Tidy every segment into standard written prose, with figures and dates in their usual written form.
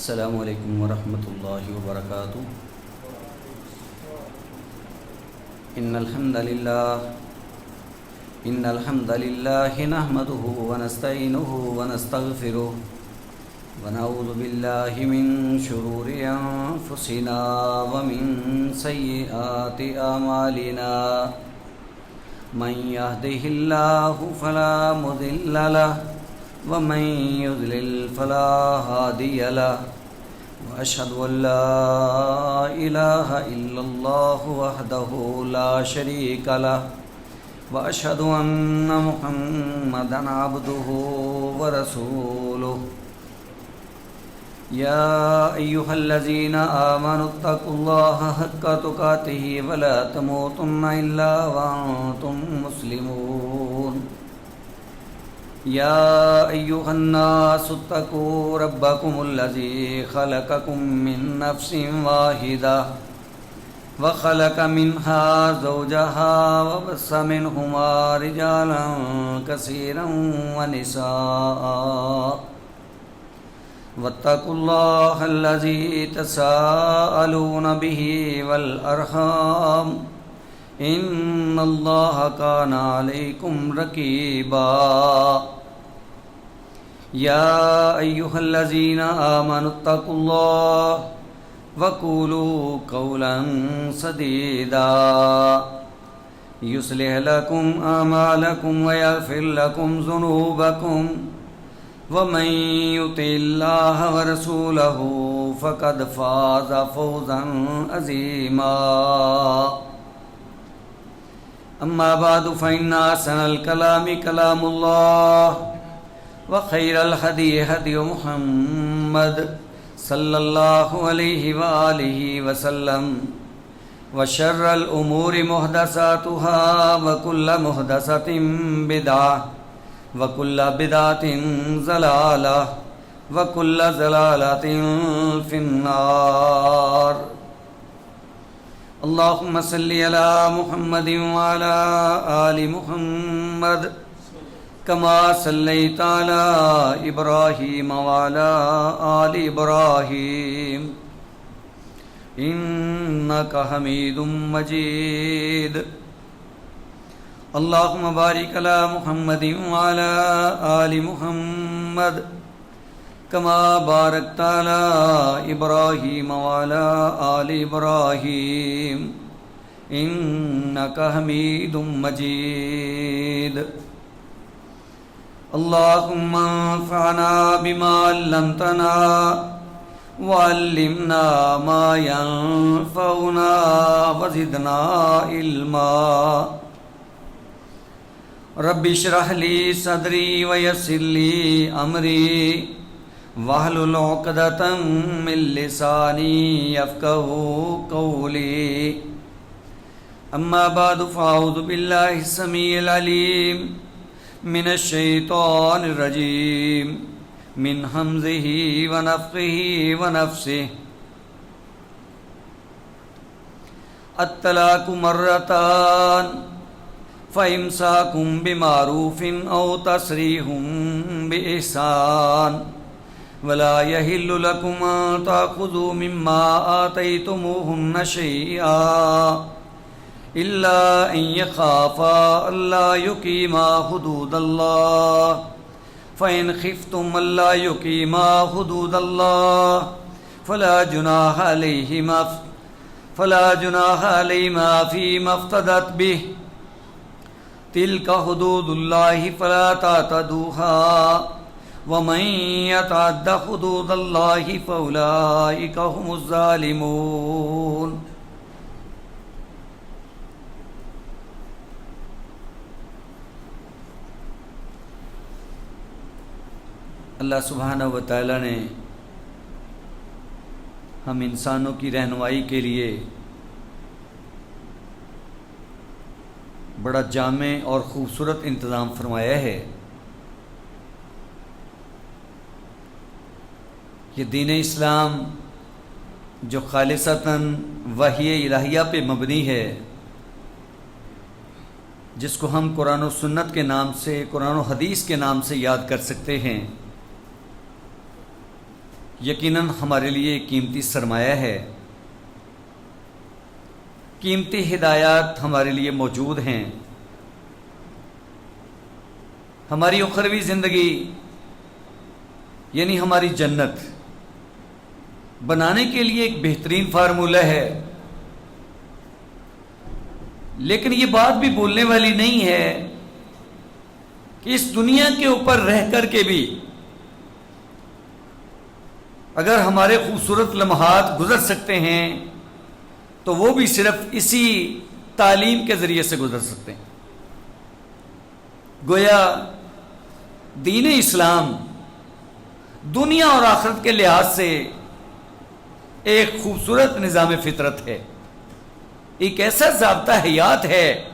السلام علیکم ورحمۃ اللہ وبرکاتہ۔ ان الحمد للہ نحمده ونستعینه ونستغفره ونعوذ باللہ من شرور انفسنا ومن سیئات اعمالنا من يهده الله فلا مضل له ومن يضلل فلا هادي له وأشهد أن لا إله إلا الله وحده لا شريك له وأشهد أن محمدا عبده ورسوله يا أيها الذين آمنوا اتقوا الله حق تقاته ولا تموتن إلا وأنتم مسلمون يا أيها الناس اتقوا ربكم الذي خلقكم من نفس واحدة وخلق منها زوجها وبث منهما رجالا كثيرا ونساء واتقوا الله الذي تساءلون به والأرحام إن الله كان عليكم رقيبا يا أيها الذين آمنوا اتقوا الله وقولوا قولا سديدا يصلح لكم أعمالكم ويغفر لكم ذنوبكم ومن يطع الله ورسوله فقد فاز فوزا عظيما أما بعد فإن أحسن الكلام كلام الله وخير الهدي هدي محمد صلى الله عليه وآله وسلم وشر الأمور محدثاتها وكل محدثة بدعة وكل بدعة ضلالة وكل ضلالة في النار اللهم صل على محمد وعلى آل محمد كما صليت على إبراهيم وعلى آل إبراهيم إنك حميد مجيد اللهم بارك على محمد وعلى آل محمد كما باركت على إبراهيم وعلى آل إبراهيم إنك حميد مجيد اللهم انفعنا بما علمتنا وعلمنا ما ينفعنا وزدنا علما رب اشرح لي صدري ويسر لي أمري واحلل عقدة من لساني يفقهوا قولي أما بعد فأعوذ بالله السميع العليم من الشيطان الرجيم من همزه ونفخه ونفسه الطلاق مرتان فإمساكم بمعروف أو تسريح بإحسان ولا يحل لكم أن تأخذوا مما آتيتموهن شيئا إلا أن يخافا ألا يقيما حدود الله فإن خفتم ألا يقيما حدود الله فلا جناح عليهما فيما افتدت به تلك حدود الله فلا تعتدوها ومن يتعد حدود الله فأولئك هم الظالمون اللہ سبحانہ و تعالیٰ نے ہم انسانوں کی رہنمائی کے لیے بڑا جامع اور خوبصورت انتظام فرمایا ہے۔ یہ دین اسلام جو خالصتاً وحی الہیہ پہ مبنی ہے، جس کو ہم قرآن و سنت کے نام سے، قرآن و حدیث کے نام سے یاد کر سکتے ہیں، یقیناً ہمارے لیے قیمتی سرمایہ ہے، قیمتی ہدایات ہمارے لیے موجود ہیں۔ ہماری اخروی زندگی یعنی ہماری جنت بنانے کے لیے ایک بہترین فارمولہ ہے، لیکن یہ بات بھی بولنے والی نہیں ہے کہ اس دنیا کے اوپر رہ کر کے بھی اگر ہمارے خوبصورت لمحات گزر سکتے ہیں تو وہ بھی صرف اسی تعلیم کے ذریعے سے گزر سکتے ہیں۔ گویا دین اسلام دنیا اور آخرت کے لحاظ سے ایک خوبصورت نظام فطرت ہے، ایک ایسا ضابطہ حیات ہے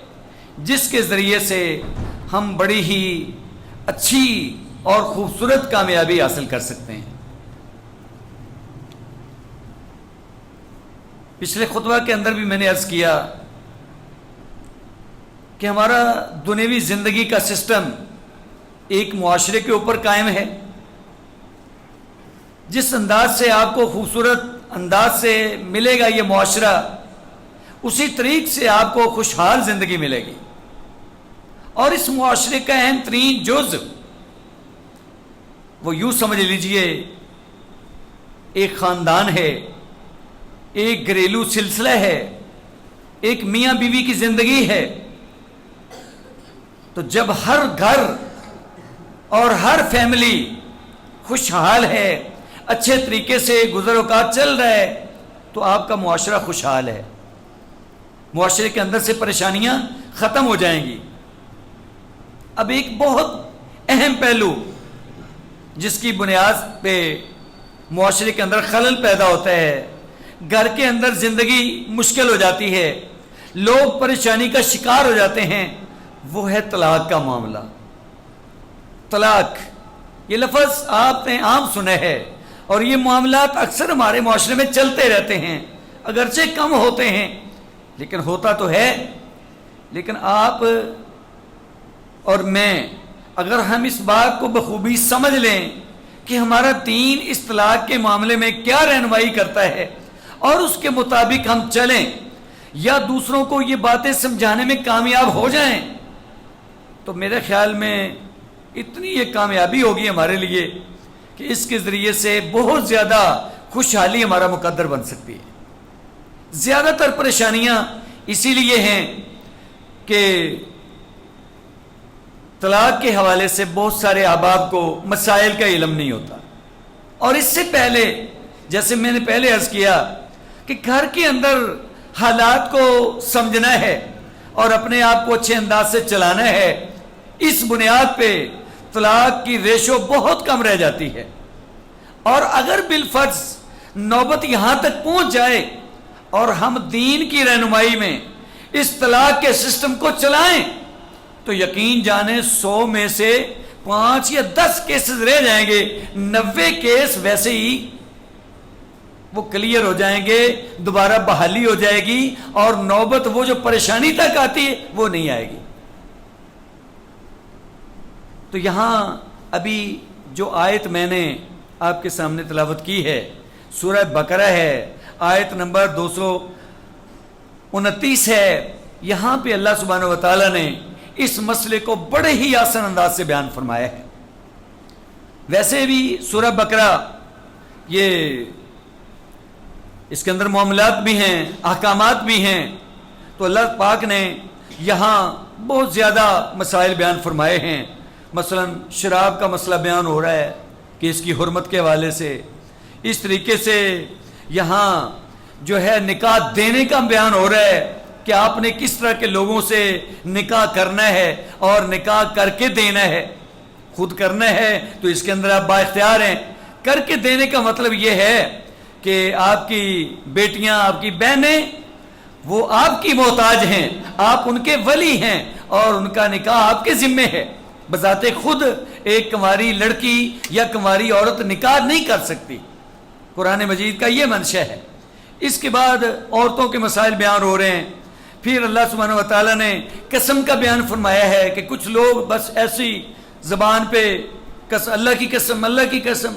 جس کے ذریعے سے ہم بڑی ہی اچھی اور خوبصورت کامیابی حاصل کر سکتے ہیں۔ پچھلے خطبہ کے اندر بھی میں نے عرض کیا کہ ہمارا دنیوی زندگی کا سسٹم ایک معاشرے کے اوپر قائم ہے۔ جس انداز سے آپ کو خوبصورت انداز سے ملے گا یہ معاشرہ، اسی طریق سے آپ کو خوشحال زندگی ملے گی۔ اور اس معاشرے کا اہم ترین جز وہ یوں سمجھ لیجئے ایک خاندان ہے، ایک گھریلو سلسلہ ہے، ایک میاں بیوی کی زندگی ہے۔ تو جب ہر گھر اور ہر فیملی خوشحال ہے، اچھے طریقے سے گزر اوقات چل رہا ہے، تو آپ کا معاشرہ خوشحال ہے، معاشرے کے اندر سے پریشانیاں ختم ہو جائیں گی۔ اب ایک بہت اہم پہلو جس کی بنیاد پہ معاشرے کے اندر خلل پیدا ہوتا ہے، گھر کے اندر زندگی مشکل ہو جاتی ہے، لوگ پریشانی کا شکار ہو جاتے ہیں، وہ ہے طلاق کا معاملہ۔ طلاق یہ لفظ آپ نے عام سنے ہے، اور یہ معاملات اکثر ہمارے معاشرے میں چلتے رہتے ہیں، اگرچہ کم ہوتے ہیں لیکن ہوتا تو ہے۔ لیکن آپ اور میں اگر ہم اس بات کو بخوبی سمجھ لیں کہ ہمارا دین اس طلاق کے معاملے میں کیا رہنمائی کرتا ہے اور اس کے مطابق ہم چلیں یا دوسروں کو یہ باتیں سمجھانے میں کامیاب ہو جائیں، تو میرے خیال میں اتنی یہ کامیابی ہوگی ہمارے لیے کہ اس کے ذریعے سے بہت زیادہ خوشحالی ہمارا مقدر بن سکتی ہے۔ زیادہ تر پریشانیاں اسی لیے ہیں کہ طلاق کے حوالے سے بہت سارے احباب کو مسائل کا علم نہیں ہوتا، اور اس سے پہلے جیسے میں نے پہلے عرض کیا کہ گھر کے اندر حالات کو سمجھنا ہے اور اپنے آپ کو اچھے انداز سے چلانا ہے، اس بنیاد پہ طلاق کی ریشو بہت کم رہ جاتی ہے۔ اور اگر بالفرض نوبت یہاں تک پہنچ جائے اور ہم دین کی رہنمائی میں اس طلاق کے سسٹم کو چلائیں تو یقین جانیں 100 میں سے 5 یا 10 کیسز رہ جائیں گے، 90 کیس ویسے ہی وہ کلیئر ہو جائیں گے، دوبارہ بحالی ہو جائے گی، اور نوبت وہ جو پریشانی تک آتی ہے وہ نہیں آئے گی۔ تو یہاں ابھی جو آیت میں نے آپ کے سامنے تلاوت کی ہے سورہ بقرہ ہے، آیت نمبر 229 ہے۔ یہاں پہ اللہ سبحانہ و تعالیٰ نے اس مسئلے کو بڑے ہی آسان انداز سے بیان فرمایا ہے۔ ویسے بھی سورہ بقرہ یہ اس کے اندر معاملات بھی ہیں، احکامات بھی ہیں، تو اللہ پاک نے یہاں بہت زیادہ مسائل بیان فرمائے ہیں۔ مثلا شراب کا مسئلہ بیان ہو رہا ہے کہ اس کی حرمت کے حوالے سے، اس طریقے سے یہاں جو ہے نکاح دینے کا بیان ہو رہا ہے کہ آپ نے کس طرح کے لوگوں سے نکاح کرنا ہے اور نکاح کر کے دینا ہے۔ خود کرنا ہے تو اس کے اندر آپ با اختیار ہیں، کر کے دینے کا مطلب یہ ہے کہ آپ کی بیٹیاں، آپ کی بہنیں وہ آپ کی محتاج ہیں، آپ ان کے ولی ہیں اور ان کا نکاح آپ کے ذمے ہے۔ بذات خود ایک کنواری لڑکی یا کنواری عورت نکاح نہیں کر سکتی، قرآن مجید کا یہ منشا ہے۔ اس کے بعد عورتوں کے مسائل بیان ہو رہے ہیں، پھر اللہ سبحانہ و تعالیٰ نے قسم کا بیان فرمایا ہے کہ کچھ لوگ بس ایسی زبان پہ اللہ کی قسم اللہ کی قسم،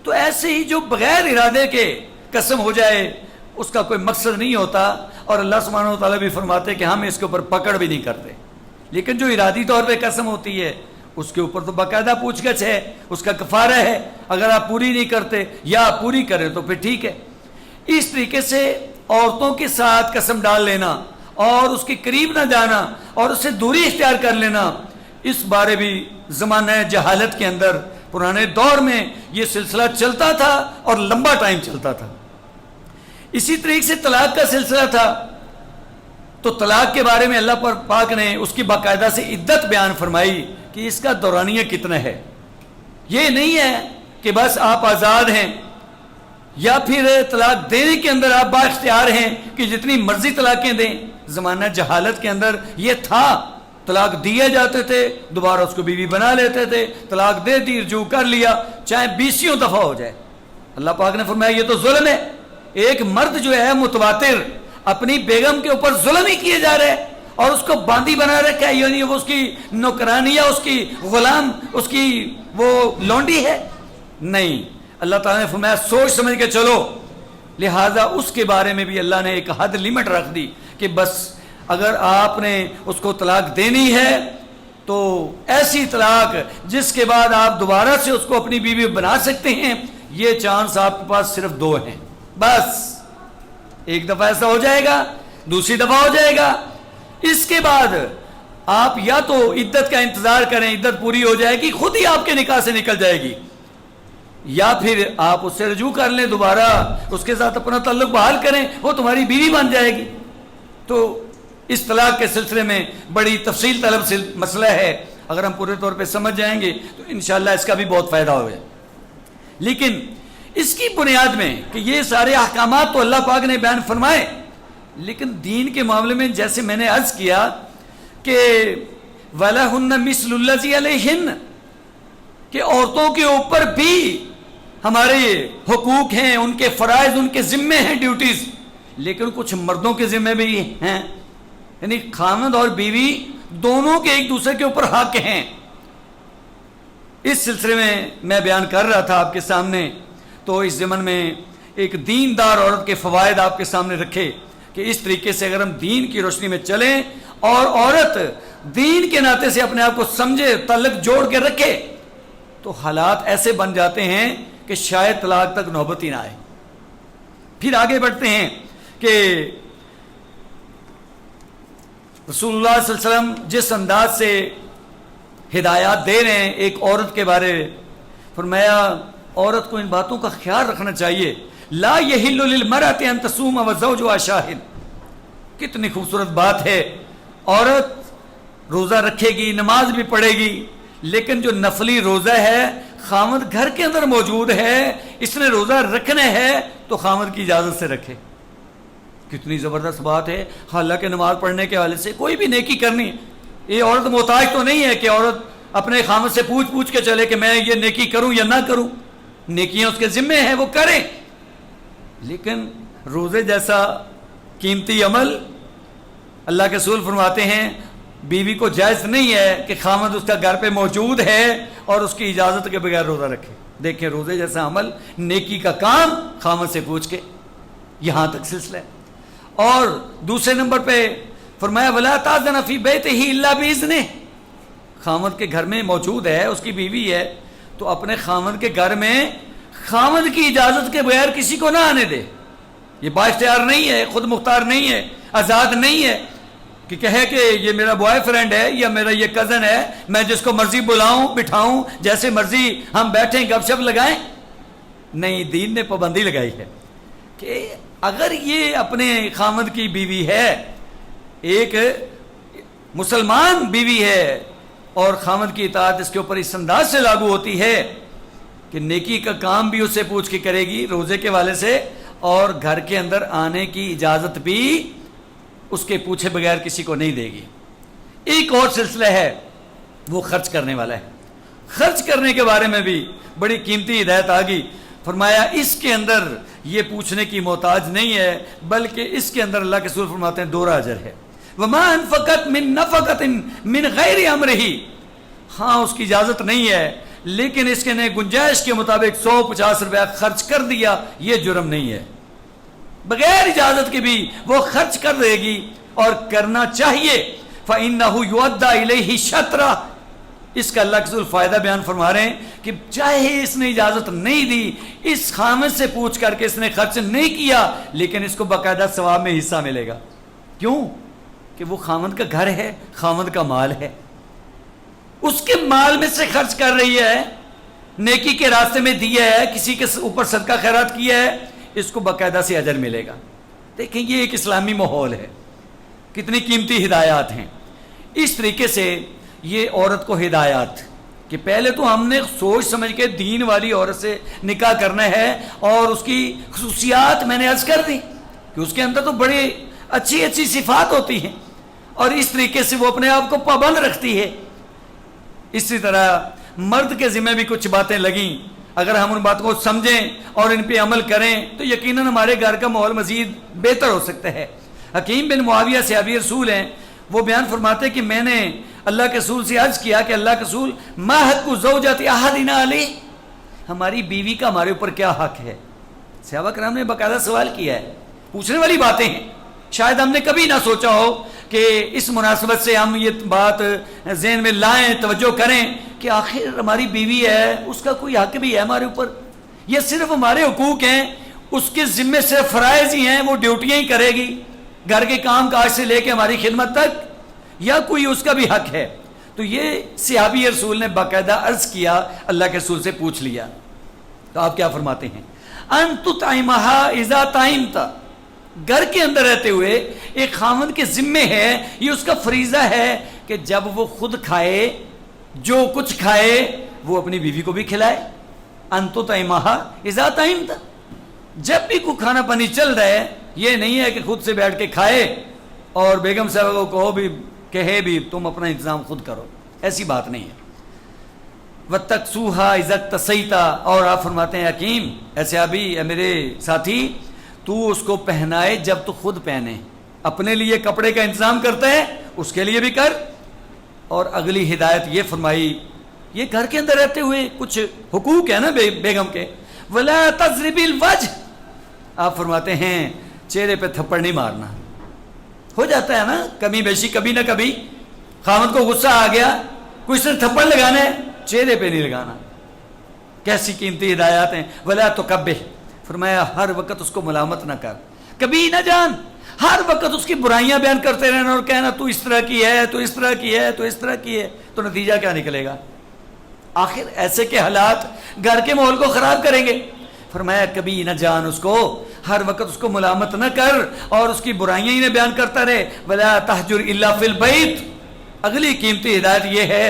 تو ایسے ہی جو بغیر ارادے کے قسم ہو جائے اس کا کوئی مقصد نہیں ہوتا، اور اللہ سبحانہ و تعالیٰ بھی فرماتے کہ ہم اس کے اوپر پکڑ بھی نہیں کرتے. لیکن جو ارادی طور پہ قسم ہوتی ہے اس کے اوپر تو باقاعدہ پوچھ گچھ ہے، اس کا کفارہ ہے. اگر آپ پوری نہیں کرتے یا آپ پوری کریں تو پھر ٹھیک ہے. اس طریقے سے عورتوں کے ساتھ قسم ڈال لینا اور اس کے قریب نہ جانا اور اس سے دوری اختیار کر لینا، اس بارے بھی زمانہ جہالت کے اندر پرانے دور میں یہ سلسلہ چلتا تھا اور لمبا ٹائم چلتا تھا. اسی طریقے سے طلاق کا سلسلہ تھا. تو طلاق کے بارے میں اللہ پاک نے اس کی باقاعدہ سے عدت بیان فرمائی کہ اس کا دورانیہ کتنا ہے. یہ نہیں ہے کہ بس آپ آزاد ہیں یا پھر طلاق دینے کے اندر آپ با اختیار ہیں کہ جتنی مرضی طلاقیں دیں. زمانہ جہالت کے اندر یہ تھا، طلاق دیے جاتے تھے، دوبارہ اس کو بیوی بنا لیتے تھے، طلاق دے دی، رجوع کر لیا، چاہے 20 دفعہ ہو جائے. اللہ پاک نے فرمایا یہ تو ظلم ہے. ایک مرد جو ہے متواتر اپنی بیگم کے اوپر ظلم ہی کیے جا رہے اور اس کو باندی بنا رکھا ہے، یعنی وہ اس کی نوکرانی یا اس کی غلام، اس کی وہ لونڈی ہے. نہیں، اللہ تعالیٰ نے فرمایا سوچ سمجھ کے چلو. لہٰذا اس کے بارے میں بھی اللہ نے ایک حد لیمٹ رکھ دی کہ بس اگر آپ نے اس کو طلاق دینی ہے تو ایسی طلاق جس کے بعد آپ دوبارہ سے اس کو اپنی بیوی بنا سکتے ہیں. یہ چانس آپ کے پاس صرف 2 ہیں. بس ایک دفعہ ایسا ہو جائے گا، دوسری دفعہ ہو جائے گا. اس کے بعد آپ یا تو عدت کا انتظار کریں، عدت پوری ہو جائے گی، خود ہی آپ کے نکاح سے نکل جائے گی، یا پھر آپ اس سے رجوع کر لیں، دوبارہ اس کے ساتھ اپنا تعلق بحال کریں، وہ تمہاری بیوی بن جائے گی. تو اس طلاق کے سلسلے میں بڑی تفصیل طلب مسئلہ ہے. اگر ہم پورے طور پہ سمجھ جائیں گے تو انشاءاللہ اس کا بھی بہت فائدہ ہوگا. لیکن اس کی بنیاد میں کہ یہ سارے احکامات تو اللہ پاک نے بیان فرمائے، لیکن دین کے معاملے میں جیسے میں نے عرض کیا کہ وَلَهُنَّ مِثْلُ الَّذِي عَلَيْهِنَّ، کہ عورتوں کے اوپر بھی ہمارے حقوق ہیں، ان کے فرائض، ان کے ذمے ہیں، ڈیوٹیز، لیکن کچھ مردوں کے ذمے بھی ہیں. یعنی خاوند اور بیوی دونوں کے ایک دوسرے کے اوپر حق ہیں. اس سلسلے میں بیان کر رہا تھا آپ کے سامنے، تو اس ضمن میں ایک دیندار عورت کے فوائد آپ کے سامنے رکھے کہ اس طریقے سے اگر ہم دین کی روشنی میں چلیں اور عورت دین کے ناطے سے اپنے آپ کو سمجھے، تعلق جوڑ کے رکھے، تو حالات ایسے بن جاتے ہیں کہ شاید طلاق تک نوبت ہی نہ آئے. پھر آگے بڑھتے ہیں کہ رسول اللہ صلی اللہ علیہ وسلم جس انداز سے ہدایات دے رہے ہیں ایک عورت کے بارے، فرمایا عورت کو ان باتوں کا خیال رکھنا چاہیے. لا یحل للمرأة ان تصوم وزوجها شاہد. کتنی خوبصورت بات ہے. عورت روزہ رکھے گی، نماز بھی پڑھے گی، لیکن جو نفلی روزہ ہے خامد گھر کے اندر موجود ہے، اس نے روزہ رکھنا ہے تو خامد کی اجازت سے رکھے. کتنی زبردست بات ہے. حالانکہ نماز پڑھنے کے حوالے سے کوئی بھی نیکی کرنی، یہ عورت محتاج تو نہیں ہے کہ عورت اپنے خامد سے پوچھ کے چلے کہ میں یہ نیکی کروں یا نہ کروں. نیکیاں اس کے ذمے ہیں، وہ کریں. لیکن روزے جیسا قیمتی عمل اللہ کے رسول فرماتے ہیں بیوی کو جائز نہیں ہے کہ خامد اس کا گھر پہ موجود ہے اور اس کی اجازت کے بغیر روزہ رکھے. دیکھیں روزے جیسا عمل، نیکی کا کام خامد سے پوچھ کے، یہاں تک سلسلہ ہے. اور دوسرے نمبر پہ فرمایا وَلَا تَأْذَنَ فِي بَيْتِهِ إِلَّا بِإِذْنِهِ. خامد کے گھر میں موجود ہے، اس کی بیوی ہے، تو اپنے خامد کے گھر میں خامد کی اجازت کے بغیر کسی کو نہ آنے دے. یہ با اختیار نہیں ہے، خود مختار نہیں ہے، آزاد نہیں ہے کہ کہے کہ یہ میرا بوائے فرینڈ ہے یا میرا یہ کزن ہے، میں جس کو مرضی بلاؤں بٹھاؤں، جیسے مرضی ہم بیٹھیں گپ شپ لگائیں. نہیں، دین نے پابندی لگائی ہے کہ اگر یہ اپنے خامد کی بیوی ہے، ایک مسلمان بیوی ہے، اور خامد کی اطاعت اس کے اوپر اس انداز سے لاگو ہوتی ہے کہ نیکی کا کام بھی اس سے پوچھ کے کرے گی روزے کے والے سے، اور گھر کے اندر آنے کی اجازت بھی اس کے پوچھے بغیر کسی کو نہیں دے گی. ایک اور سلسلہ ہے وہ خرچ کرنے والا ہے. خرچ کرنے کے بارے میں بھی بڑی قیمتی ہدایت آ گئی. فرمایا اس کے اندر یہ پوچھنے کی محتاج نہیں ہے، بلکہ اس کے اندر اللہ کے رسول فرماتے ہیں 2 اجر ہے. وَمَا أَنفَقَتْ مِن نَفَقَةٍ مِن غَيْرِ أَمْرِهِ. ہاں اس کی اجازت نہیں ہے، لیکن اس کے نے گنجائش کے مطابق 150 روپیہ خرچ کر دیا، یہ جرم نہیں ہے، بغیر اجازت کے بھی وہ خرچ کر دے گی اور کرنا چاہیے۔ فَإِنَّهُ يُؤَدَّى إِلَيْهِ شَطْرًا، اس کا اللہ کے رسول فائدہ بیان فرما رہے ہیں کہ چاہے اس نے اجازت نہیں دی، اس خامد سے پوچھ کر کے اس نے خرچ نہیں کیا، لیکن اس کو باقاعدہ ثواب میں حصہ ملے گا۔ کیوں؟ کہ وہ خامد کا گھر ہے، خامد کا مال ہے، اس کے مال میں سے خرچ کر رہی ہے، نیکی کے راستے میں دیا ہے، کسی کے اوپر صدقہ خیرات کیا ہے، اس کو باقاعدہ سے اجر ملے گا۔ دیکھیں یہ ایک اسلامی ماحول ہے، کتنی قیمتی ہدایات ہیں۔ اس طریقے سے یہ عورت کو ہدایات کہ پہلے تو ہم نے سوچ سمجھ کے دین والی عورت سے نکاح کرنا ہے، اور اس کی خصوصیات میں نے عرض کر دی کہ اس کے اندر تو بڑی اچھی اچھی صفات ہوتی ہیں، اور اس طریقے سے وہ اپنے آپ کو پابند رکھتی ہے۔ اسی طرح مرد کے ذمہ بھی کچھ باتیں لگیں، اگر ہم ان باتوں کو سمجھیں اور ان پہ عمل کریں تو یقیناً ہمارے گھر کا ماحول مزید بہتر ہو سکتا ہے۔ حکیم بن معاویہ صحابی رسول ہیں، وہ بیان فرماتے ہیں کہ میں نے اللہ کے رسول سے عرض کیا کہ اللہ کے رسول ما حق زوجات احدنا علیہ، ہماری بیوی کا ہمارے اوپر کیا حق ہے؟ صحابہ کرام نے باقاعدہ سوال کیا ہے، پوچھنے والی باتیں ہیں، شاید ہم نے کبھی نہ سوچا ہو کہ اس مناسبت سے ہم یہ بات ذہن میں لائیں، توجہ کریں کہ آخر ہماری بیوی ہے، اس کا کوئی حق بھی ہے ہمارے اوپر، یہ صرف ہمارے حقوق ہیں، اس کے ذمے صرف فرائض ہی ہیں، وہ ڈیوٹیاں ہی کرے گی گھر کے کام کاج سے لے کے ہماری خدمت تک، یا کوئی اس کا بھی حق ہے؟ تو یہ صحابی رسول نے باقاعدہ عرض کیا، اللہ کے رسول سے پوچھ لیا، تو آپ کیا فرماتے ہیں؟ ان تطعمها اذا طعمت، گھر کے اندر رہتے ہوئے ایک خاوند کے ذمے ہے، یہ اس کا فریضہ ہے کہ جب وہ خود کھائے، جو کچھ کھائے وہ اپنی بیوی کو بھی کھلائے۔ ان تطعمها اذا طعمت، جب بھی کوئی کھانا پانی چل رہا ہے، یہ نہیں ہے کہ خود سے بیٹھ کے کھائے اور بیگم صاحب کو کہو بھی، کہے بھی تم اپنا انتظام خود کرو، ایسی بات نہیں ہے۔ وَتَقْسُوهَا إِذَا اكْتَسَيْتَ، اور آپ فرماتے ہیں حکیم، ایسے ابھی میرے ساتھی، تو اس کو پہنائے جب تو خود پہنے، اپنے لیے کپڑے کا انتظام کرتا ہے اس کے لیے بھی کر۔ اور اگلی ہدایت یہ فرمائی، یہ گھر کے اندر رہتے ہوئے کچھ حقوق ہے نا بیگم کے، وَلَا تَضْرِبِ الْوَجْهِ، آپ فرماتے ہیں چہرے پہ تھپڑ نہیں مارنا۔ ہو جاتا ہے نا کمی بیشی، کبھی نہ کبھی خاوند کو غصہ آ گیا، کوئی سے تھپڑ لگانا ہے، چہرے پہ نہیں لگانا۔ کیسی قیمتی ہدایات ہیں۔ وَلَا تُقَبِّحْ، فرمایا ہر وقت اس کو ملامت نہ کر، کبھی نہ جان، ہر وقت اس کی برائیاں بیان کرتے رہنا اور کہنا تو اس طرح کی ہے، تو اس طرح کی ہے، تو اس طرح کی ہے، تو نتیجہ کیا نکلے گا؟ آخر ایسے کے حالات گھر کے ماحول کو خراب کریں گے۔ فرمایا کبھی نہ جان اس کو، ہر وقت اس کو ملامت نہ کر اور اس کی برائیاں ہی نہ بیان کرتا رہے۔ وَلَا تَحْجُرْ إِلَّا فِي الْبَيْتِ، اگلی قیمتی ہدایت یہ ہے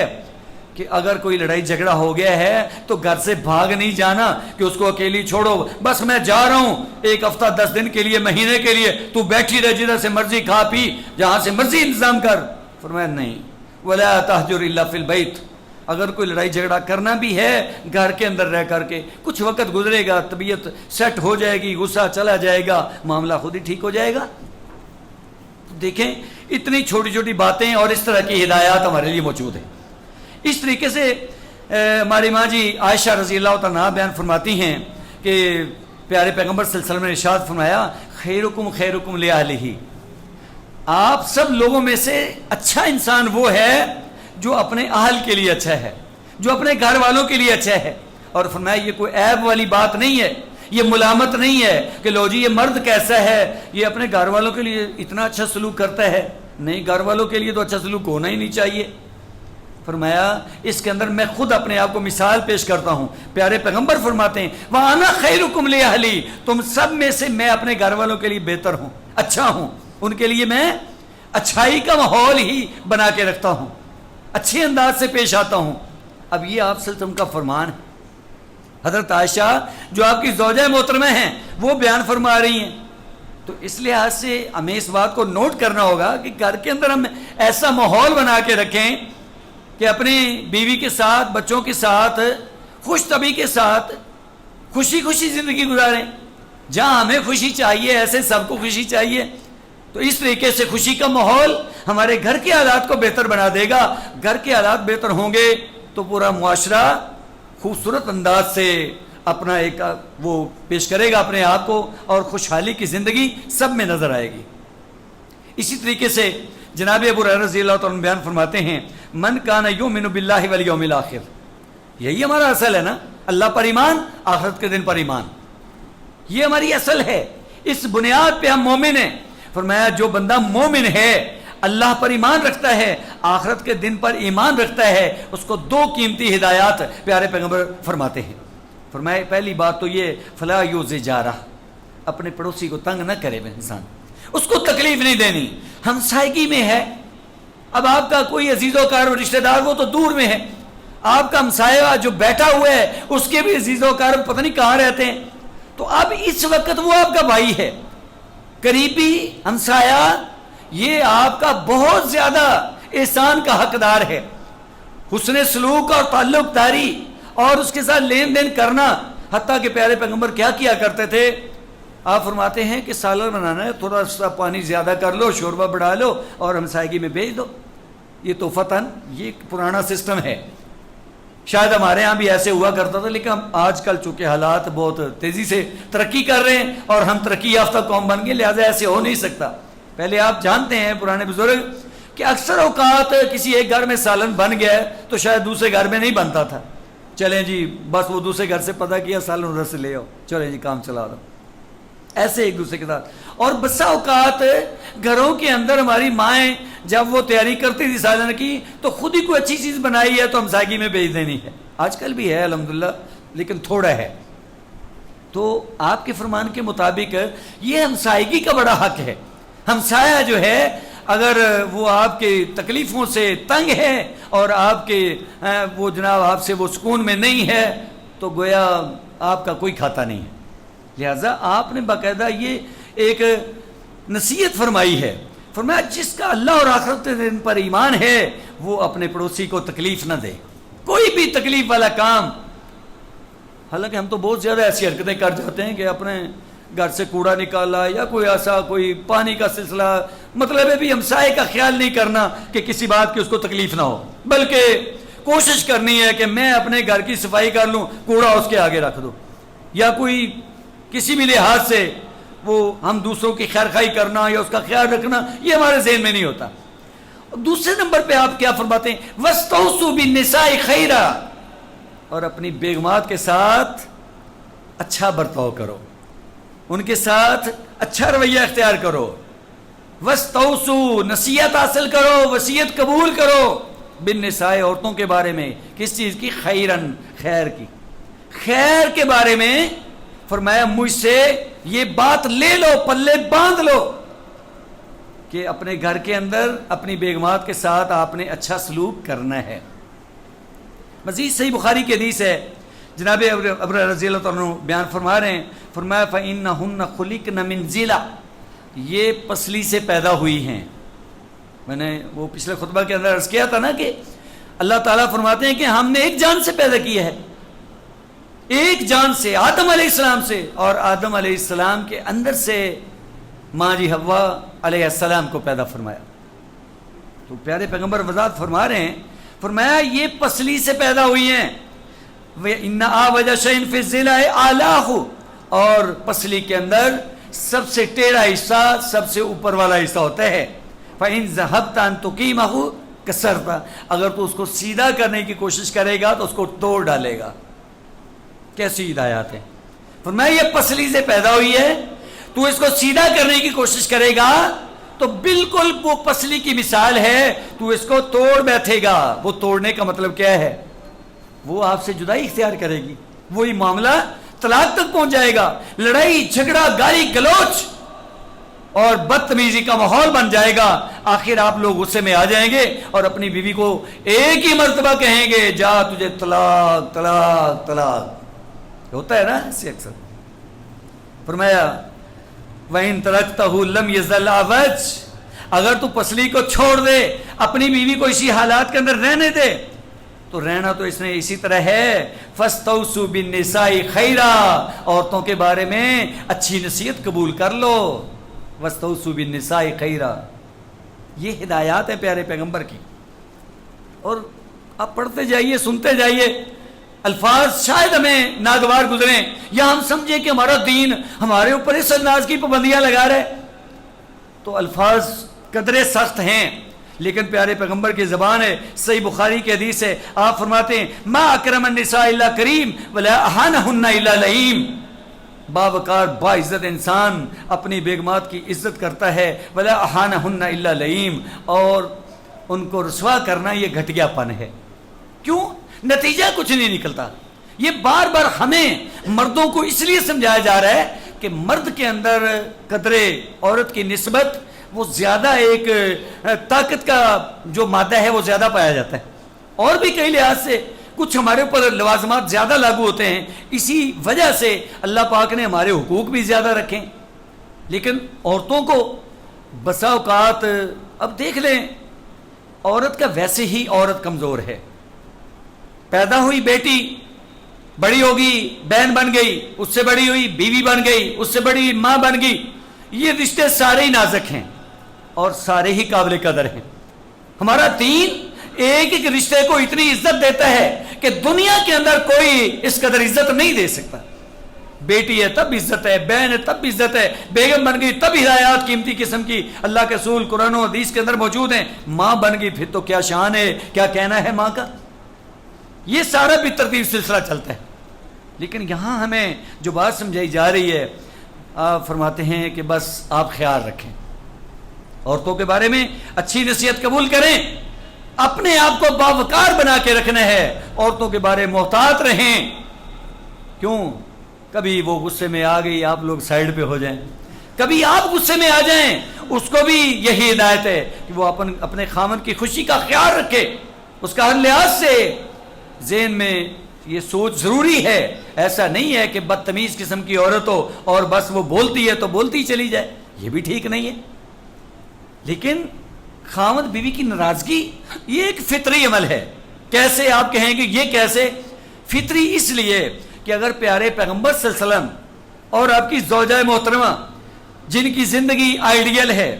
کہ اگر کوئی لڑائی جھگڑا ہو گیا ہے تو گھر سے بھاگ نہیں جانا کہ اس کو اکیلی چھوڑو، بس میں جا رہا ہوں 1 ہفتہ 10 دن کے لیے، مہینے کے لیے، تو بیٹھی رہ، جدھر سے مرضی کھا پی، جہاں سے مرضی انتظام کر۔ فرمایا نہیں، وَلَا تَحْجُرْ إِلَّا فِي الْبَيْتِ، اگر کوئی لڑائی جھگڑا کرنا بھی ہے گھر کے اندر رہ کر کے، کچھ وقت گزرے گا، طبیعت سیٹ ہو جائے گی، غصہ چلا جائے گا، معاملہ خود ہی ٹھیک ہو جائے گا۔ دیکھیں اتنی چھوٹی چھوٹی باتیں اور اس طرح کی ہدایات ہمارے لیے موجود ہیں۔ اس طریقے سے ہماری ماں جی عائشہ رضی اللہ تعالیٰ بیان فرماتی ہیں کہ پیارے پیغمبر صلی اللہ علیہ وسلم نے ارشاد فرمایا، خیرکم خیرکم لأہلہ، آپ سب لوگوں میں سے اچھا انسان وہ ہے جو اپنے اہل کے لیے اچھا ہے، جو اپنے گھر والوں کے لیے اچھا ہے۔ اور فرمایا یہ کوئی عیب والی بات نہیں ہے، یہ ملامت نہیں ہے کہ لو جی یہ مرد کیسا ہے، یہ اپنے گھر والوں کے لیے اتنا اچھا سلوک کرتا ہے، نہیں، گھر والوں کے لیے تو اچھا سلوک ہونا ہی نہیں چاہیے۔ فرمایا اس کے اندر میں خود اپنے آپ کو مثال پیش کرتا ہوں، پیارے پیغمبر فرماتے ہیں وَأَنَا خَيْرُكُمْ لِأَهْلِي، تم سب میں سے میں اپنے گھر والوں کے لیے بہتر ہوں، اچھا ہوں، ان کے لیے میں اچھائی کا ماحول ہی بنا کے رکھتا ہوں، اچھے انداز سے پیش آتا ہوں۔ اب یہ آپ صلی اللہ علیہ وسلم کا فرمان ہے۔ حضرت عائشہ جو آپ کی زوجہ محترمہ ہیں وہ بیان فرما رہی ہیں، تو اس لحاظ سے ہمیں اس بات کو نوٹ کرنا ہوگا کہ گھر کے اندر ہم ایسا ماحول بنا کے رکھیں کہ اپنی بیوی کے ساتھ، بچوں کے ساتھ، خوش طبعی کے ساتھ خوشی خوشی زندگی گزاریں۔ جہاں ہمیں خوشی چاہیے ایسے سب کو خوشی چاہیے، تو اس طریقے سے خوشی کا ماحول ہمارے گھر کے حالات کو بہتر بنا دے گا۔ گھر کے حالات بہتر ہوں گے تو پورا معاشرہ خوبصورت انداز سے اپنا ایک وہ پیش کرے گا اپنے آپ کو، اور خوشحالی کی زندگی سب میں نظر آئے گی۔ اسی طریقے سے جناب ابو ہریرہ رضی اللہ تعالیٰ عنہ بیان فرماتے ہیں من کان یؤمن باللہ والیوم الآخر، یہی ہمارا اصل ہے نا، اللہ پر ایمان، آخرت کے دن پر ایمان، یہ ہماری اصل ہے، اس بنیاد پہ ہم مومن ہیں۔ فرمایا جو بندہ مومن ہے، اللہ پر ایمان رکھتا ہے، آخرت کے دن پر ایمان رکھتا ہے، اس کو دو قیمتی ہدایات پیارے پیغمبر فرماتے ہیں۔ فرمایا پہلی بات تو یہ فلا یوزی جارہ، اپنے پڑوسی کو تنگ نہ کرے انسان، اس کو تکلیف نہیں دینی۔ ہمسائیگی میں ہے، اب آپ کا کوئی عزیز و اقارب رشتہ دار وہ تو دور میں ہے، آپ کا ہمسایہ جو بیٹھا ہوا ہے اس کے بھی عزیز و اقارب پتہ نہیں کہاں رہتے ہیں، تو اب اس وقت وہ آپ کا بھائی ہے، قریبی ہمسایہ، یہ آپ کا بہت زیادہ احسان کا حقدار ہے۔ حسن سلوک اور تعلق داری اور اس کے ساتھ لین دین کرنا، حتیٰ کہ پیارے پیغمبر کیا کیا کرتے تھے، آپ فرماتے ہیں کہ سالن بنانا ہے، تھوڑا سا پانی زیادہ کر لو، شوربہ بڑھا لو اور ہمسائیگی میں بھیج دو، یہ توفتاً، یہ پرانا سسٹم ہے۔ شاید ہمارے ہاں بھی ایسے ہوا کرتا تھا، لیکن آج کل چونکہ حالات بہت تیزی سے ترقی کر رہے ہیں اور ہم ترقی یافتہ قوم بن گئے، لہٰذا ایسے ہو نہیں سکتا۔ پہلے آپ جانتے ہیں پرانے بزرگ کہ اکثر اوقات کسی ایک گھر میں سالن بن گیا تو شاید دوسرے گھر میں نہیں بنتا تھا، چلیں جی بس وہ دوسرے گھر سے پتہ کیا سالن ادھر سے لے آؤ، چلیں جی کام چلا دو، ایسے ایک دوسرے کے ساتھ۔ اور بسا اوقات گھروں کے اندر ہماری مائیں جب وہ تیاری کرتی تھی سالن کی تو خود ہی کوئی اچھی چیز بنائی ہے تو ہمسائیگی میں بھیج دینی ہے، آج کل بھی ہے الحمدللہ لیکن تھوڑا ہے۔ تو آپ کے فرمان کے مطابق یہ ہمسائیگی کا بڑا حق ہے۔ ہمسایہ جو ہے اگر وہ آپ کے تکلیفوں سے تنگ ہے اور آپ کے وہ جناب آپ سے وہ سکون میں نہیں ہے تو گویا آپ کا کوئی کھاتا نہیں ہے۔ لہذا آپ نے باقاعدہ یہ ایک نصیحت فرمائی ہے، فرمایا جس کا اللہ اور آخرت کے دن پر ایمان ہے وہ اپنے پڑوسی کو تکلیف نہ دے، کوئی بھی تکلیف والا کام۔ حالانکہ ہم تو بہت زیادہ ایسی حرکتیں کر جاتے ہیں کہ اپنے گھر سے کوڑا نکالا یا کوئی ایسا کوئی پانی کا سلسلہ، مطلب ہے بھی ہمسائے کا خیال نہیں کرنا کہ کسی بات کی اس کو تکلیف نہ ہو، بلکہ کوشش کرنی ہے کہ میں اپنے گھر کی صفائی کر لوں، کوڑا اس کے آگے رکھ دو، یا کوئی کسی بھی لحاظ سے وہ ہم دوسروں کی خیر خواہی کرنا یا اس کا خیال رکھنا، یہ ہمارے ذہن میں نہیں ہوتا۔ دوسرے نمبر پہ آپ کیا فرماتے ہیں، وَاسْتَوْصُوا بِالنِّسَاءِ خَيْرًا، اور اپنی بیگمات کے ساتھ اچھا برتاؤ کرو، ان کے ساتھ اچھا رویہ اختیار کرو۔ وَاسْتَوْصُوا، نصیحت حاصل کرو، وصیت قبول کرو، بالنساء، عورتوں کے بارے میں، کس چیز کی، خیرن، خیر کی، خیر کے بارے میں۔ فرمایا مجھ سے یہ بات لے لو، پلے باندھ لو کہ اپنے گھر کے اندر اپنی بیگمات کے ساتھ آپ نے اچھا سلوک کرنا ہے۔ مزید صحیح بخاری کی حدیث ہے، جناب ابو ہریرہ رضی اللہ تعالیٰ عنہ بیان فرما رہے ہیں، فرمایا فَإِنَّهُنَّ خُلِقْنَ مِنْ ضِلَعٍ، یہ پسلی سے پیدا ہوئی ہیں۔ میں نے وہ پچھلے خطبہ کے اندر عرض کیا تھا نا کہ اللہ تعالیٰ فرماتے ہیں کہ ہم نے ایک جان سے پیدا کیا ہے، ایک جان سے، آدم علیہ السلام سے، اور آدم علیہ السلام کے اندر سے ماں جی حوا علیہ السلام کو پیدا فرمایا۔ تو پیارے پیغمبر وضاحت فرما رہے ہیں، فرمایا یہ پسلی سے پیدا ہوئی ہیں، وَإِنَّ أَعْوَجَ شَيْءٍ فِي الضِّلَعِ أَعْلَاهُ، اور پسلی کے اندر سب سے ٹیڑھا حصہ سب سے اوپر والا حصہ ہوتا ہے۔ فَإِن ذَهَبْتَ أَن تُقِيمَهُ كَسَرْتَ، اگر تو اس کو سیدھا کرنے کی کوشش کرے گا تو اس کو توڑ ڈالے گا۔ کیسی ہدایات ہیں، فرمایا یہ پسلی سے پیدا ہوئی ہے، تو اس کو سیدھا کرنے کی کوشش کرے گا تو بالکل وہ پسلی کی مثال ہے، تو اس کو توڑ بیٹھے گا۔ وہ توڑنے کا مطلب کیا ہے، وہ آپ سے جدائی اختیار کرے گی، وہی معاملہ طلاق تک پہنچ جائے گا، لڑائی جھگڑا گالی گلوچ اور بدتمیزی کا ماحول بن جائے گا۔ آخر آپ لوگ غصے میں آ جائیں گے اور اپنی بیوی کو ایک ہی مرتبہ کہیں گے جا تجھے طلاق طلاق طلاق، ہوتا ہے نا ایسے اکثر۔ فرمایا وَإِن تَرَكْتَهُ لَمْ يَزَلْ أَعْوَجَ، اگر تو پسلی کو چھوڑ دے، اپنی بیوی کو اسی حالات کے اندر رہنے دے، تو رہنا تو اس نے اسی طرح ہے۔ فَاسْتَوْصُوا بِالنِّسَاءِ خَيْرًا، عورتوں کے بارے میں اچھی نصیحت قبول کر لو۔ وَاسْتَوْصُوا بِالنِّسَاءِ خَيْرًا، یہ ہدایات ہیں پیارے پیغمبر کی، اور آپ پڑھتے جائیے، سنتے جائیے، الفاظ شاید ہمیں ناگوار گزریں یا ہم سمجھیں کہ ہمارا دین ہمارے اوپر اس انداز کی پابندیاں لگا رہا ہے، تو الفاظ قدرے سخت ہیں، لیکن پیارے پیغمبر کی زبان ہے، صحیح بخاری کی حدیث ہے، آپ فرماتے ہیں ما اکرم النساء الا کریم ولا اہانہن الا لئیم، باوقار باعزت انسان اپنی بیگمات کی عزت کرتا ہے، ولا اہانہن الا لئیم، اور ان کو رسوا کرنا یہ گھٹیا پن ہے۔ کیوں؟ نتیجہ کچھ نہیں نکلتا۔ یہ بار بار ہمیں مردوں کو اس لیے سمجھایا جا رہا ہے کہ مرد کے اندر قدرے عورت کی نسبت وہ زیادہ ایک طاقت کا جو مادہ ہے وہ زیادہ پایا جاتا ہے، اور بھی کئی لحاظ سے کچھ ہمارے اوپر لوازمات زیادہ لاگو ہوتے ہیں، اسی وجہ سے اللہ پاک نے ہمارے حقوق بھی زیادہ رکھے، لیکن عورتوں کو بسا اوقات اب دیکھ لیں، عورت کا ویسے ہی عورت کمزور ہے، پیدا ہوئی بیٹی بڑی ہوگی بہن بن گئی، اس سے بڑی ہوئی بیوی بن گئی، اس سے بڑی ماں بن گئی، یہ رشتے سارے ہی نازک ہیں اور سارے ہی قابل قدر ہیں۔ ہمارا دین ایک ایک رشتے کو اتنی عزت دیتا ہے کہ دنیا کے اندر کوئی اس قدر عزت نہیں دے سکتا۔ بیٹی ہے تب عزت ہے، بہن ہے تب عزت ہے، بیگم بن گئی تب ہدایات قیمتی قسم کی اللہ کے رسول قرآن و حدیث کے اندر موجود ہیں، ماں بن گئی پھر تو کیا شان ہے، کیا کہنا ہے ماں کا۔ یہ سارا بھی ترتیب سلسلہ چلتا ہے، لیکن یہاں ہمیں جو بات سمجھائی جا رہی ہے، آپ فرماتے ہیں کہ بس آپ خیال رکھیں، عورتوں کے بارے میں اچھی نصیحت قبول کریں، اپنے آپ کو باوقار بنا کے رکھنا ہے، عورتوں کے بارے میں محتاط رہیں۔ کیوں؟ کبھی وہ غصے میں آ گئی، آپ لوگ سائیڈ پہ ہو جائیں، کبھی آپ غصے میں آ جائیں، اس کو بھی یہی ہدایت ہے کہ وہ اپنے خامن کی خوشی کا خیال رکھے، اس کا ہر لحاظ سے ذہن میں یہ سوچ ضروری ہے، ایسا نہیں ہے کہ بدتمیز قسم کی عورت ہو اور بس وہ بولتی ہے تو بولتی چلی جائے، یہ بھی ٹھیک نہیں ہے۔ لیکن خاوند بیوی کی ناراضگی یہ ایک فطری عمل ہے۔ کیسے؟ آپ کہیں گے یہ کیسے؟ فطری اس لیے کہ اگر پیارے پیغمبر صلی اللہ علیہ وسلم اور آپ کی زوجہ محترمہ جن کی زندگی آئیڈیل ہے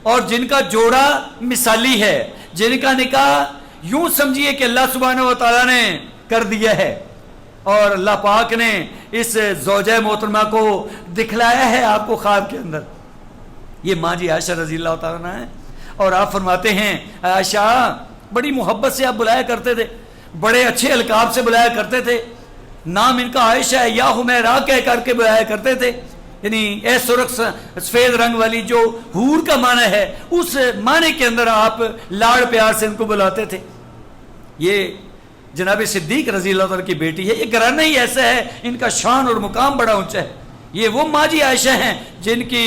اور جن کا جوڑا مثالی ہے، جن کا نکاح یوں سمجھیے کہ اللہ سبحانہ و تعالیٰ نے کر دیا ہے اور اللہ پاک نے اس زوجہ محترمہ کو دکھلایا ہے آپ کو خواب کے اندر، یہ ماں جی عائشہ رضی اللہ تعالیٰ عنہا ہے، اور آپ فرماتے ہیں عائشہ بڑی محبت سے آپ بلایا کرتے تھے، بڑے اچھے القاب سے بلایا کرتے تھے، نام ان کا عائشہ ہے یا حمیرہ کہہ کر کے بلایا کرتے تھے، یعنی اے سرخ سفید رنگ والی جو حور کا معنی ہے اس معنی کے اندر آپ لاڑ پیار سے ان کو بلاتے تھے۔ یہ جناب صدیق رضی اللہ عنہ کی بیٹی ہے، یہ گھرانہ ہی ایسا ہے، ان کا شان اور مقام بڑا اونچا ہے۔ یہ وہ ماں جی عائشہ ہیں جن کی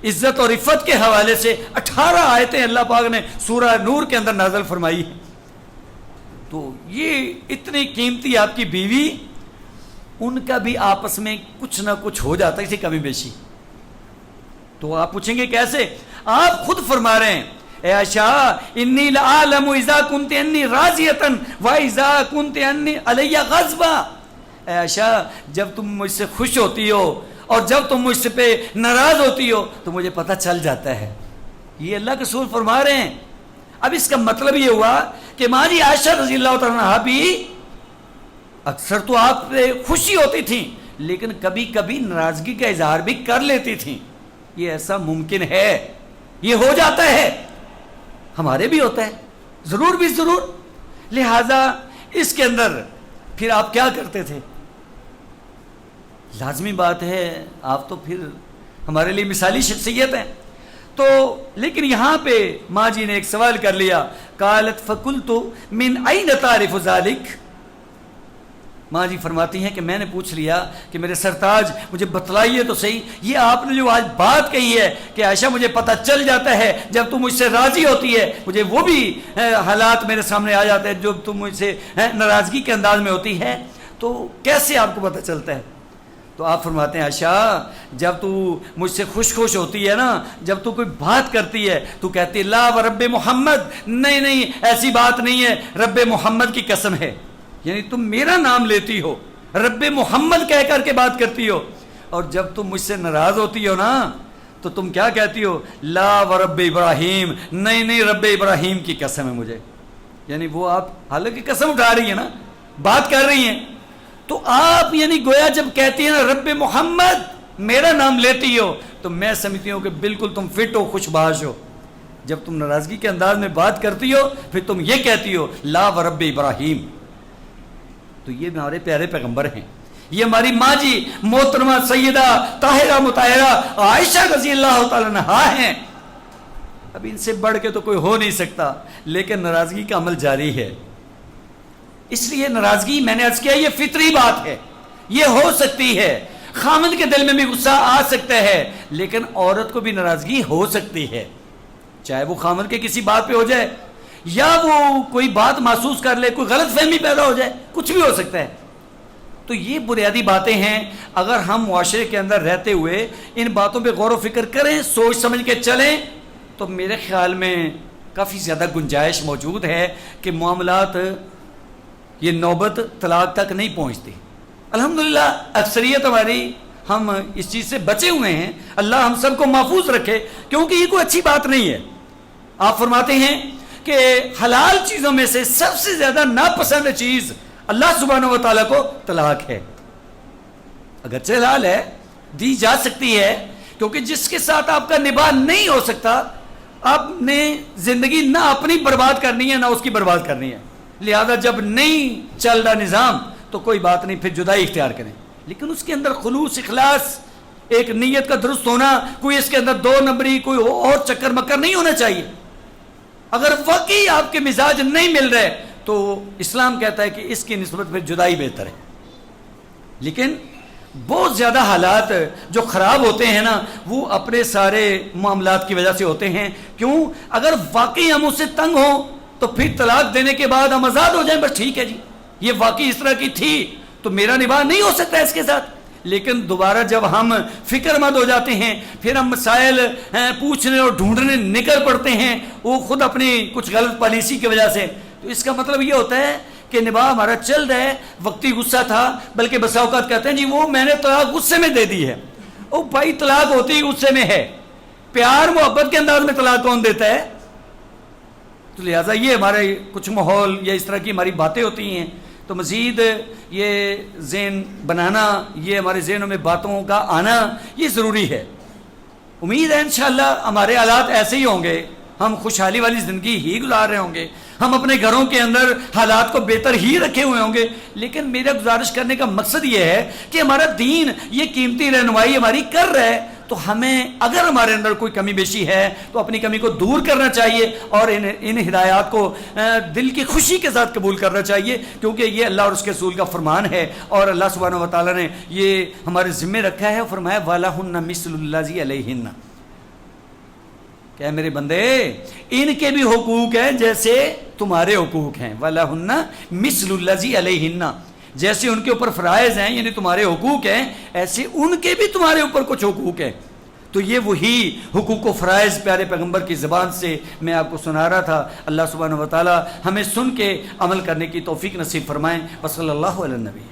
عزت اور عفت کے حوالے سے 18 آیتیں اللہ پاک نے سورہ نور کے اندر نازل فرمائی ہیں۔ تو یہ اتنی قیمتی آپ کی بیوی، ان کا بھی آپس میں کچھ نہ کچھ ہو جاتا ہے، کسی کمی بیشی۔ تو آپ پوچھیں گے کیسے؟ آپ خود فرما رہے ہیں اے عائشہ انی لعالم اذا کنت انی راضیتا و اذا کنت انی علی غضبا، اے عائشہ جب تم مجھ سے خوش ہوتی ہو اور جب تم مجھ سے پہ ناراض ہوتی ہو تو مجھے پتہ چل جاتا ہے۔ یہ اللہ کے رسول فرما رہے ہیں۔ اب اس کا مطلب یہ ہوا کہ ماں جی عائشہ رضی اللہ تعالیٰ عنہا بھی اکثر تو آپ پہ خوشی ہوتی تھی لیکن کبھی کبھی ناراضگی کا اظہار بھی کر لیتی تھی۔ یہ ایسا ممکن ہے، یہ ہو جاتا ہے، ہمارے بھی ہوتا ہے ضرور بھی ضرور۔ لہذا اس کے اندر پھر آپ کیا کرتے تھے؟ لازمی بات ہے آپ تو پھر ہمارے لیے مثالی شخصیت ہیں۔ تو لیکن یہاں پہ ماں جی نے ایک سوال کر لیا، قالت فقلت من این تعرف ذلک، ماں جی فرماتی ہیں کہ میں نے پوچھ لیا کہ میرے سرتاج مجھے بتلائیے تو صحیح، یہ آپ نے جو آج بات کہی ہے کہ عائشہ مجھے پتہ چل جاتا ہے جب تم مجھ سے راضی ہوتی ہے، مجھے وہ بھی حالات میرے سامنے آ جاتے ہیں جو تم مجھ سے ناراضگی کے انداز میں ہوتی ہے، تو کیسے آپ کو پتہ چلتا ہے؟ تو آپ فرماتے ہیں عائشہ جب تو مجھ سے خوش ہوتی ہے نا، جب تو کوئی بات کرتی ہے تو کہتی ہے لا و رب محمد، نہیں ایسی بات نہیں ہے، رب محمد کی قسم ہے، یعنی تم میرا نام لیتی ہو، رب محمد کہہ کر کے بات کرتی ہو، اور جب تم مجھ سے ناراض ہوتی ہو نا تو تم کیا کہتی ہو؟ لا و رب ابراہیم، نہیں رب ابراہیم کی قسم ہے مجھے، یعنی وہ آپ حالانکہ قسم اٹھا رہی ہے نا، بات کر رہی ہیں. تو آپ یعنی گویا جب کہتی ہیں نا رب محمد میرا نام لیتی ہو تو میں سمجھتی ہوں کہ بالکل تم فٹ ہو, خوش باش ہو. جب تم ناراضگی کے انداز میں بات کرتی ہو پھر تم یہ کہتی ہو لا ورب ابراہیم. تو یہ ہمارے پیارے پیغمبر ہیں, یہ ہماری ماں جی محترمہ سیدہ طاہرہ مطہرہ عائشہ رضی اللہ تعالیٰ عنہا ہیں. اب ان سے بڑھ کے تو کوئی ہو نہیں سکتا, لیکن ناراضگی کا عمل جاری ہے. اس لیے ناراضگی میں نے عرض کیا یہ فطری بات ہے, یہ ہو سکتی ہے. خامد کے دل میں بھی غصہ آ سکتا ہے, لیکن عورت کو بھی ناراضگی ہو سکتی ہے, چاہے وہ خامد کے کسی بات پہ ہو جائے یا وہ کوئی بات محسوس کر لے, کوئی غلط فہمی پیدا ہو جائے, کچھ بھی ہو سکتا ہے. تو یہ بنیادی باتیں ہیں. اگر ہم معاشرے کے اندر رہتے ہوئے ان باتوں پہ غور و فکر کریں, سوچ سمجھ کے چلیں, تو میرے خیال میں کافی زیادہ گنجائش موجود ہے کہ معاملات یہ نوبت طلاق تک نہیں پہنچتی. الحمدللہ اکثریت ہماری ہم اس چیز سے بچے ہوئے ہیں, اللہ ہم سب کو محفوظ رکھے, کیونکہ یہ کوئی اچھی بات نہیں ہے. آپ فرماتے ہیں کہ حلال چیزوں میں سے سب سے زیادہ ناپسند چیز اللہ سبحانہ و تعالیٰ کو طلاق ہے. اگرچہ حلال ہے, دی جا سکتی ہے, کیونکہ جس کے ساتھ آپ کا نباہ نہیں ہو سکتا آپ نے زندگی نہ اپنی برباد کرنی ہے نہ اس کی برباد کرنی ہے. لہذا جب نہیں چل رہا نظام تو کوئی بات نہیں, پھر جدائی اختیار کریں, لیکن اس کے اندر خلوص اخلاص, ایک نیت کا درست ہونا, کوئی اس کے اندر دو نمبری کوئی اور چکر مکر نہیں ہونا چاہیے. اگر واقعی آپ کے مزاج نہیں مل رہے تو اسلام کہتا ہے کہ اس کی نسبت پھر جدائی بہتر ہے. لیکن بہت زیادہ حالات جو خراب ہوتے ہیں نا وہ اپنے سارے معاملات کی وجہ سے ہوتے ہیں. کیوں؟ اگر واقعی ہم اس سے تنگ ہوں تو پھر طلاق دینے کے بعد ہم آزاد ہو جائیں, بس ٹھیک ہے جی یہ واقعی اس طرح کی تھی تو میرا نباہ نہیں ہو سکتا اس کے ساتھ. لیکن دوبارہ جب ہم فکر مند ہو جاتے ہیں پھر ہم مسائل پوچھنے اور ڈھونڈنے نکل پڑتے ہیں, وہ خود اپنی کچھ غلط پالیسی کی وجہ سے. تو اس کا مطلب یہ ہوتا ہے کہ نباہ ہمارا چل رہا ہے, وقتی غصہ تھا, بلکہ بسا اوقات کہتے ہیں جی وہ میں نے طلاق غصے میں دے دی ہے. او بھائی طلاق ہوتی ہی غصے میں ہے, پیار محبت کے انداز میں طلاق کون دیتا ہے؟ تو لہٰذا یہ ہمارے کچھ ماحول یا اس طرح کی ہماری باتیں ہوتی ہیں. تو مزید یہ ذہن بنانا, یہ ہمارے ذہنوں میں باتوں کا آنا یہ ضروری ہے. امید ہے انشاءاللہ ہمارے حالات ایسے ہی ہوں گے, ہم خوشحالی والی زندگی ہی گزار رہے ہوں گے, ہم اپنے گھروں کے اندر حالات کو بہتر ہی رکھے ہوئے ہوں گے. لیکن میرا گزارش کرنے کا مقصد یہ ہے کہ ہمارا دین یہ قیمتی رہنمائی ہماری کر رہا ہے, تو ہمیں اگر ہمارے اندر کوئی کمی بیشی ہے تو اپنی کمی کو دور کرنا چاہیے اور ان ہدایات کو دل کی خوشی کے ساتھ قبول کرنا چاہیے, کیونکہ یہ اللہ اور اس کے رسول کا فرمان ہے اور اللہ سبحانہ و تعالیٰ نے یہ ہمارے ذمہ رکھا ہے. فرمایا وَلَهُنَّ مِثْلُ الَّذِي عَلَيْهِنَّ, کہ میرے بندے ان کے بھی حقوق ہیں جیسے تمہارے حقوق ہیں. وَلَهُنَّ مِثْلُ الَّذِي عَلَيْهِنَّ, جیسے ان کے اوپر فرائض ہیں یعنی تمہارے حقوق ہیں, ایسے ان کے بھی تمہارے اوپر کچھ حقوق ہیں. تو یہ وہی حقوق و فرائض پیارے پیغمبر کی زبان سے میں آپ کو سنا رہا تھا. اللہ سبحانہ و تعالی ہمیں سن کے عمل کرنے کی توفیق نصیب فرمائیں. وصلی اللہ علیہ النبی.